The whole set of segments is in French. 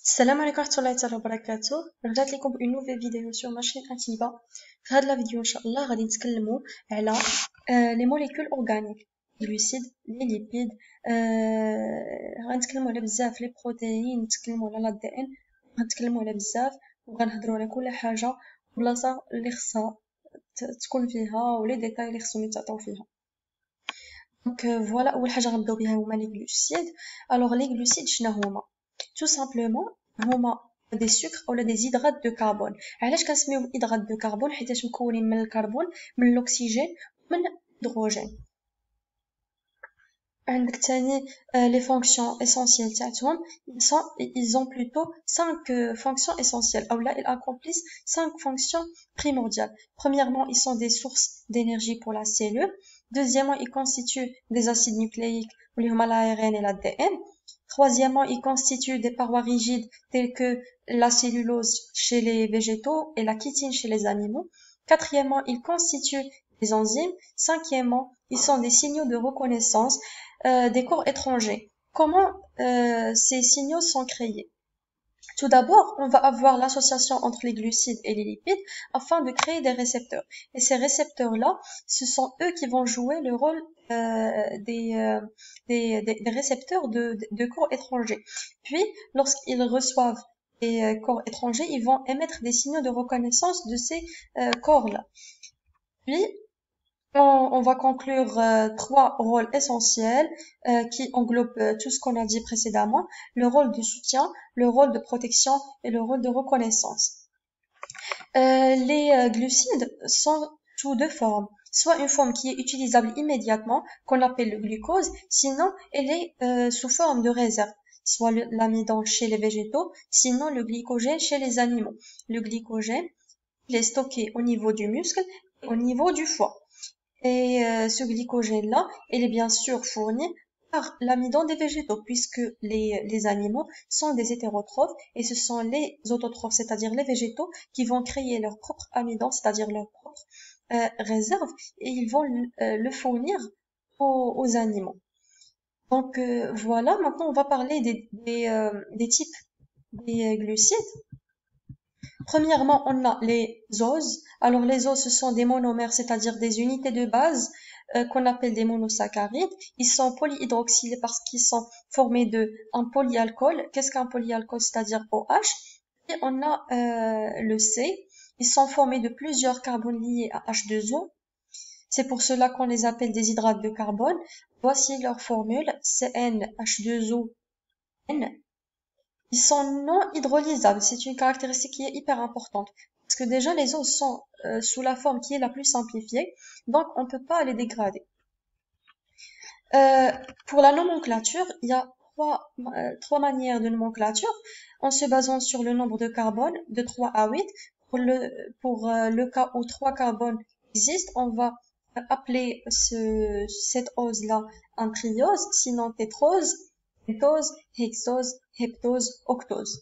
السلام عليكم ورحمة الله تعالى وبركاته. رجعت لكم بأون نوفيل فيديو سور ماشين أتيبا. في هاد لا فيديو إن شاء الله غادي نتكلموا على لي موليكول أورغانيك، الجلوسيد، لي ليبيد، غنتكلموا على بزاف لي بروتيين، نتكلموا على لا دي ان، غنتكلموا على بزاف وغنهضروا على كل حاجة بلاصة اللي خصها تكون فيها ولي ديتاي اللي خصهم يتعطاو فيها. دونك فوالا، اول حاجه غنبداو بها هما لي غلوسيد. الوغ لي غلوسيد شنو هما؟ tout simplement هما دي سكر ولا دي زيدرات دو كربون. علاش كنسميوهم هيدرات دو كربون؟ حيتاش مكونين من الكربون، من الاكسجين ومن الهيدروجين. عندك تاني les fonctions essentielles تاعتهم ils ont plutôt 5 fonctions essentielles ou là ils accomplissent 5 fonctions primordiales. Premièrement, ils sont des sources d'énergie pour la cellule. Deuxièmement, ils constituent des acides nucléiques ou l'ARN et l'ADN. Troisièmement, ils constituent des parois rigides telles que la cellulose chez les végétaux et la chitine chez les animaux. Quatrièmement, ils constituent des enzymes. Cinquièmement, ils sont des signaux de reconnaissance des corps étrangers. Comment ces signaux sont créés? Tout d'abord, on va avoir l'association entre les glucides et les lipides afin de créer des récepteurs. Et ces récepteurs-là, ce sont eux qui vont jouer le rôle des récepteurs de corps étrangers. Puis, lorsqu'ils reçoivent des corps étrangers, ils vont émettre des signaux de reconnaissance de ces corps-là. Puis, on va conclure 3 rôles essentiels qui englobent tout ce qu'on a dit précédemment: le rôle de soutien, le rôle de protection et le rôle de reconnaissance. Les glucides sont sous 2 formes. Soit une forme qui est utilisable immédiatement, qu'on appelle le glucose, sinon elle est sous forme de réserve. Soit l'amidon chez les végétaux, sinon le glycogène chez les animaux. Le glycogène, il est stocké au niveau du muscle et au niveau du foie. Et ce glycogène-là, il est bien sûr fourni par l'amidon des végétaux, puisque les animaux sont des hétérotrophes et ce sont les autotrophes, c'est-à-dire les végétaux, qui vont créer leur propre amidon, c'est-à-dire leur propre réserve, et ils vont le fournir aux animaux. Donc voilà, maintenant on va parler des types des glucides. Premièrement, on a les oses. Alors les oses, ce sont des monomères, c'est-à-dire des unités de base qu'on appelle des monosaccharides. Ils sont polyhydroxylés parce qu'ils sont formés de un polyalcool. Qu'est-ce qu'un polyalcool? C'est-à-dire OH. Et on a le C. Ils sont formés de plusieurs carbones liés à H2O. C'est pour cela qu'on les appelle des hydrates de carbone. Voici leur formule: CnH2ON. Ils sont non hydrolysables. C'est une caractéristique qui est hyper importante. Parce que déjà, les oses sont sous la forme qui est la plus simplifiée. Donc, on ne peut pas les dégrader. Pour la nomenclature, il y a trois manières de nomenclature. En se basant sur le nombre de carbone, de 3 à 8. Pour le cas où 3 carbones existent, on va appeler cette ose-là un triose, sinon tétrose, pentose, hexose, heptose, octose.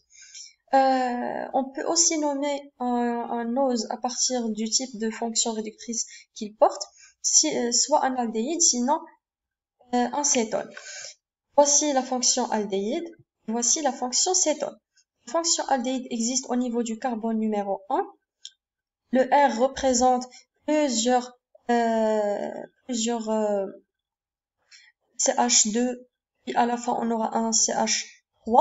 On peut aussi nommer un ose à partir du type de fonction réductrice qu'il porte, soit un aldéhyde, sinon un cétone. Voici la fonction aldéhyde, voici la fonction cétone. La fonction aldéhyde existe au niveau du carbone numéro 1. Le R représente plusieurs CH2, puis à la fin on aura un CH3.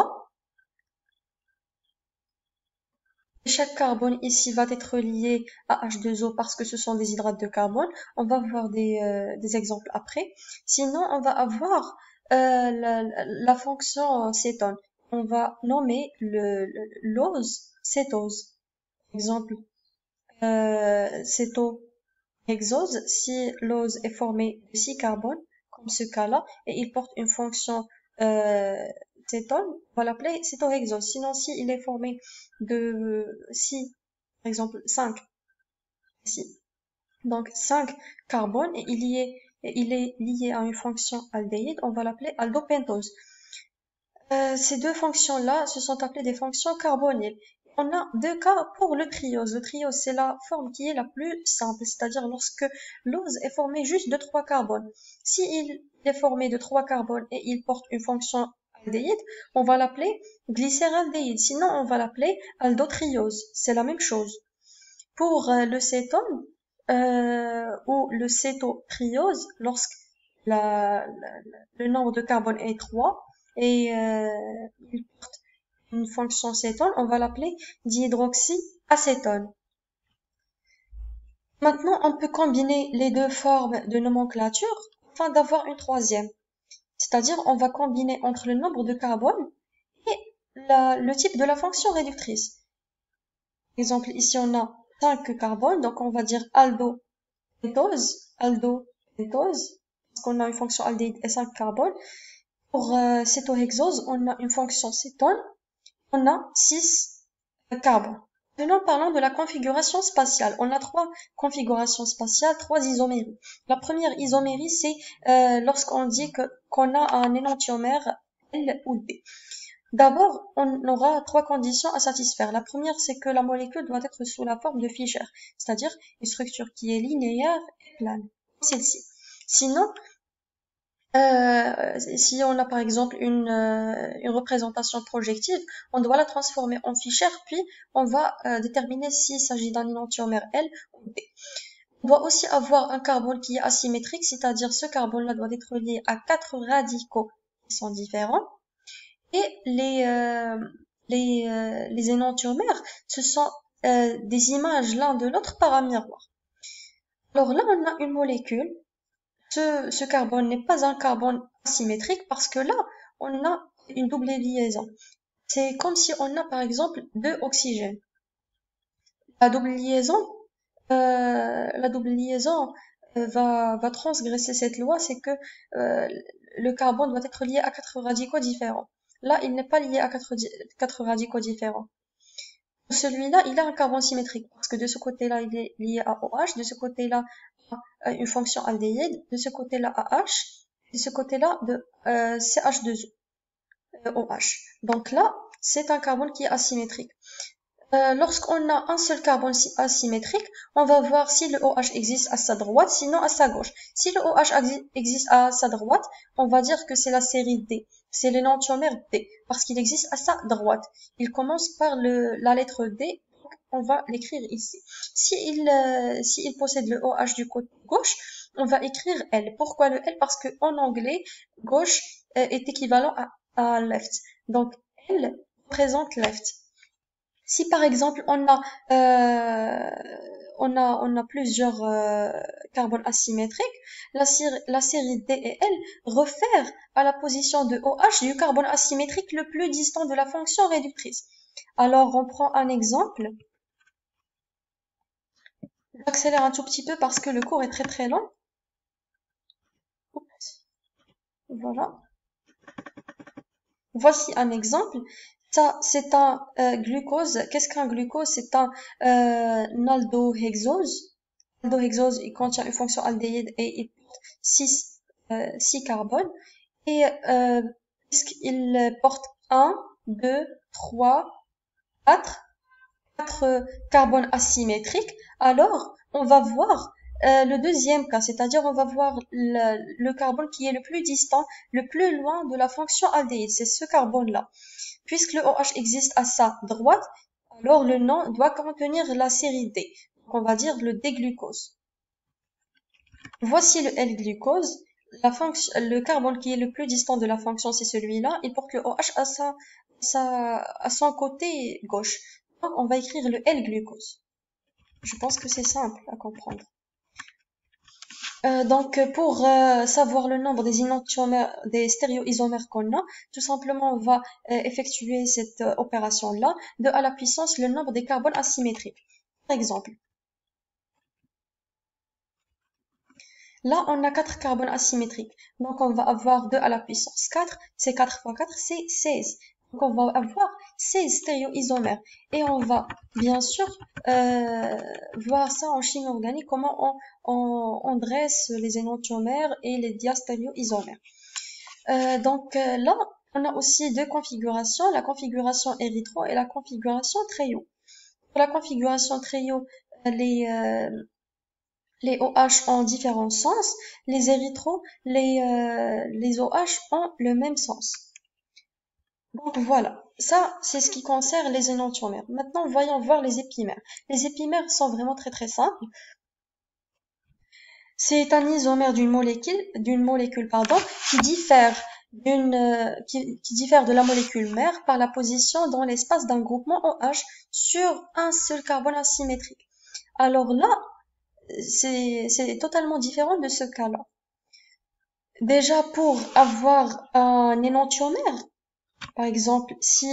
Chaque carbone ici va être lié à H2O parce que ce sont des hydrates de carbone. On va voir des exemples après. Sinon, on va avoir la fonction cétone. On va nommer l'ose cétose. Exemple, cétohexose, si l'ose est formée de 6 carbones, comme ce cas-là, et il porte une fonction cétone, on va l'appeler cétohexose. Sinon, si il est formé de 6, par exemple 5, donc 5 carbones, et il est lié à une fonction aldéhyde, on va l'appeler aldopentose. Ces deux fonctions-là se sont appelées des fonctions carbonyles. On a 2 cas pour le triose. Le triose, c'est la forme qui est la plus simple, c'est-à-dire lorsque l'ose est formée juste de 3 carbones. Si il est formé de 3 carbones et il porte une fonction aldéhyde, on va l'appeler glycéraldéhyde. Sinon, on va l'appeler aldotriose. C'est la même chose. Pour le cétone ou le cétotriose, lorsque le nombre de carbone est 3 et il porte une fonction cétone, on va l'appeler dihydroxyacétone. Maintenant, on peut combiner les deux formes de nomenclature afin d'avoir une troisième. C'est-à-dire, on va combiner entre le nombre de carbone et le type de la fonction réductrice. Par exemple, ici, on a 5 carbones, donc on va dire aldopéntose, parce qu'on a une fonction aldéhyde et 5 carbones. Pour cétohexose, on a une fonction cétone, on a 6 carbones. Maintenant, parlons de la configuration spatiale. On a 3 configurations spatiales, 3 isoméries. La première isomérie, c'est lorsqu'on dit qu'on a un énantiomère L ou D. D'abord, on aura 3 conditions à satisfaire. La première, c'est que la molécule doit être sous la forme de Fischer, c'est-à-dire une structure qui est linéaire et plane, comme celle-ci. Sinon, si on a par exemple une représentation projective, on doit la transformer en Fischer, puis on va déterminer s'il s'agit d'un énantiomère L ou D. On doit aussi avoir un carbone qui est asymétrique, c'est-à-dire ce carbone-là doit être lié à 4 radicaux qui sont différents. Et les énantiomères, ce sont des images l'un de l'autre par un miroir. Alors là, on a une molécule. Ce carbone n'est pas un carbone asymétrique parce que là, on a une double liaison. C'est comme si on a par exemple 2 oxygènes. La double liaison va transgresser cette loi, c'est que le carbone doit être lié à 4 radicaux différents. Là, il n'est pas lié à 4 radicaux différents. Celui-là, il a un carbone symétrique parce que de ce côté-là, il est lié à OH, de ce côté-là, à une fonction aldéhyde, de ce côté-là à H, de ce côté-là de CH2O, OH. Donc là, c'est un carbone qui est asymétrique. Lorsqu'on a un seul carbone asymétrique, on va voir si le OH existe à sa droite, sinon à sa gauche. Si le OH existe à sa droite, on va dire que c'est la série D. C'est l'énantiomère D, parce qu'il existe à sa droite. Il commence par la lettre D, donc on va l'écrire ici. S'il possède le OH du côté gauche, on va écrire L. Pourquoi le L? Parce que en anglais, gauche est équivalent à left. Donc L représente left. Si par exemple on a plusieurs carbones asymétriques, la série D et L réfère à la position de OH du carbone asymétrique le plus distant de la fonction réductrice. Alors on prend un exemple. J'accélère un tout petit peu parce que le cours est très très long. Oups. Voilà. Voici un exemple. Ça, c'est un glucose. Qu'est-ce qu'un glucose? C'est un aldohexose. L'aldohexose, il contient une fonction aldéhyde et il porte 6 carbones. Et puisqu'il porte 1, 2, 3, 4 carbones asymétriques, alors on va voir le deuxième cas, c'est-à-dire on va voir le carbone qui est le plus distant, le plus loin de la fonction aldéhyde, c'est ce carbone-là. Puisque le OH existe à sa droite, alors le nom doit contenir la série D. Donc on va dire le D-glucose. Voici le L-glucose. Le carbone qui est le plus distant de la fonction, c'est celui-là. Il porte le OH à son côté gauche. Donc on va écrire le L-glucose. Je pense que c'est simple à comprendre. Donc pour savoir le nombre des stéréoisomères qu'on a, tout simplement on va effectuer cette opération-là, 2 à la puissance le nombre des carbones asymétriques. Par exemple, là on a 4 carbones asymétriques, donc on va avoir 2 à la puissance 4, c'est 4 fois 4, c'est 16. Donc on va avoir 16 stéréoisomères et on va bien sûr voir ça en chimie organique, comment on dresse les énantiomères et les diastéréoisomères. Donc là, on a aussi 2 configurations, la configuration érythro et la configuration trio. Pour la configuration trio, les OH ont différents sens, les érythros, les OH ont le même sens. Donc voilà, ça c'est ce qui concerne les énantiomères. Maintenant, voyons voir les épimères. Les épimères sont vraiment très très simples. C'est un isomère d'une molécule, pardon, qui diffère de la molécule mère par la position dans l'espace d'un groupement OH sur un seul carbone asymétrique. Alors là, c'est totalement différent de ce cas-là. Déjà, pour avoir un énantiomère, par exemple, si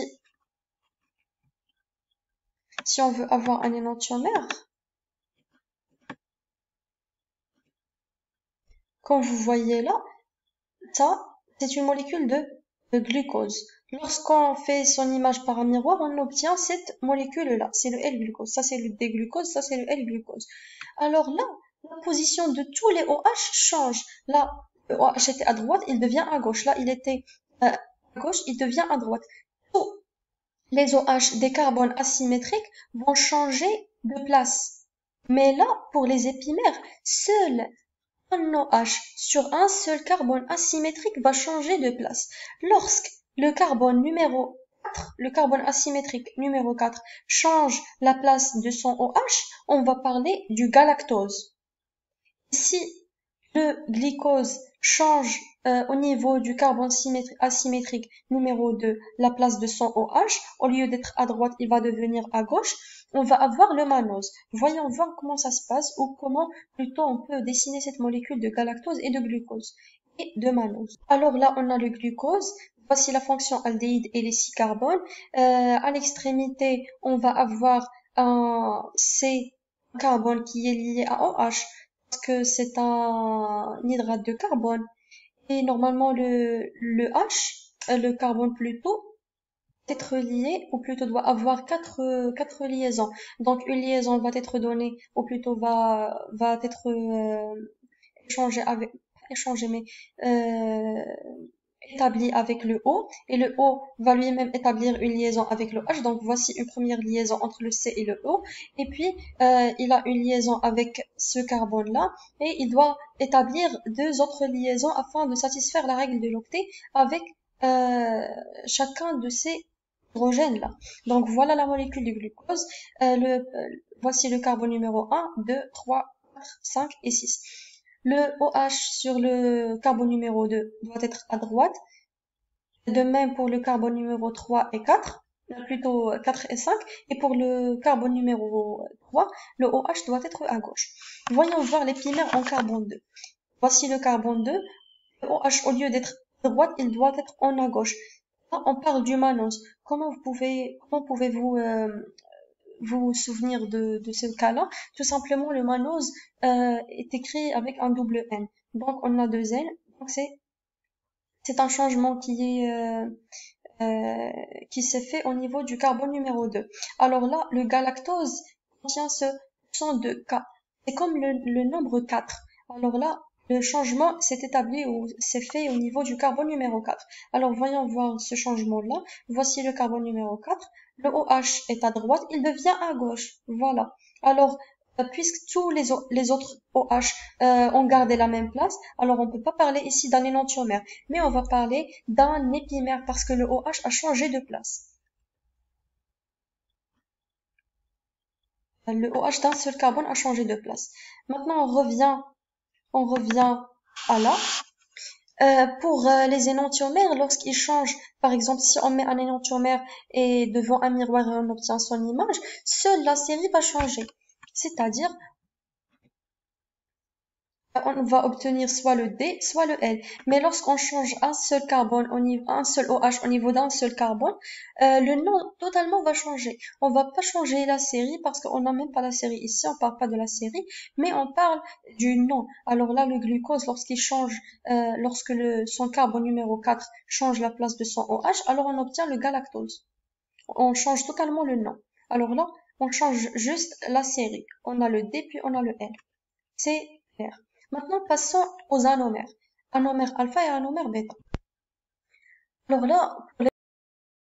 on veut avoir un énantiomère, comme vous voyez là, ça, c'est une molécule de glucose. Lorsqu'on fait son image par un miroir, on obtient cette molécule-là. C'est le L-glucose. Ça, c'est le D-glucose. Ça, c'est le L-glucose. Alors là, la position de tous les OH change. Là, le OH était à droite, il devient à gauche. Là, il était à gauche, il devient à droite. Tous les OH des carbones asymétriques vont changer de place. Mais là, pour les épimères, seul un OH sur un seul carbone asymétrique va changer de place. Lorsque le carbone asymétrique numéro 4 change la place de son OH, on va parler du galactose. Si le glycose change au niveau du carbone asymétrique numéro 2 la place de son OH, au lieu d'être à droite, il va devenir à gauche, on va avoir le mannose. Voyons voir comment ça se passe ou comment plutôt on peut dessiner cette molécule de galactose et de glucose et de mannose. Alors là, on a le glucose. Voici la fonction aldéhyde et les 6 carbones. À l'extrémité, on va avoir un C carbone qui est lié à OH parce que c'est un hydrate de carbone. Et normalement, le carbone plutôt, être lié, ou plutôt doit avoir quatre liaisons. Donc, une liaison va être donnée, ou plutôt va être échangée avec, pas échangée, mais établie avec le O, et le O va lui-même établir une liaison avec le H. Donc, voici une première liaison entre le C et le O. Et puis, il a une liaison avec ce carbone-là, et il doit établir deux autres liaisons afin de satisfaire la règle de l'octet avec chacun de ces hydrogènes-là. Donc, voilà la molécule du glucose. Voici le carbone numéro 1, 2, 3, 4, 5 et 6. Le OH sur le carbone numéro 2 doit être à droite. De même pour le carbone numéro 3 et 4, plutôt 4 et 5. Et pour le carbone numéro 3, le OH doit être à gauche. Voyons voir l'épimère en carbone 2. Voici le carbone 2. Le OH, au lieu d'être à droite, il doit être en à gauche. Là, on parle du mannose. Comment pouvez-vous vous souvenir de ce cas-là? Tout simplement, le mannose est écrit avec un double N. Donc, on a deux N. Donc, c'est un changement qui s'est fait au niveau du carbone numéro 2. Alors là, le galactose contient ce son de K. C'est comme le nombre 4. Alors là, le changement s'est établi ou s'est fait au niveau du carbone numéro 4. Alors voyons voir ce changement-là. Voici le carbone numéro 4. Le OH est à droite, il devient à gauche. Voilà. Alors, puisque tous les autres OH ont gardé la même place, alors on ne peut pas parler ici d'un énantiomère, mais on va parler d'un épimère parce que le OH a changé de place. Le OH d'un seul carbone a changé de place. Maintenant, on revient à là. Pour les énantiomères, lorsqu'ils changent, par exemple, si on met un énantiomère et devant un miroir et on obtient son image, seule la série va changer. C'est-à-dire, on va obtenir soit le D, soit le L. Mais lorsqu'on change un seul carbone un seul OH au niveau d'un seul carbone, le nom totalement va changer. On va pas changer la série parce qu'on n'a même pas la série ici, on parle pas de la série, mais on parle du nom. Alors là, le glucose, lorsque son carbone numéro 4 change la place de son OH, alors on obtient le galactose. On change totalement le nom. Alors là, on change juste la série. On a le D puis on a le L. C'est clair. Maintenant, passons aux anomères. Anomère alpha et anomère bêta. Alors là, pour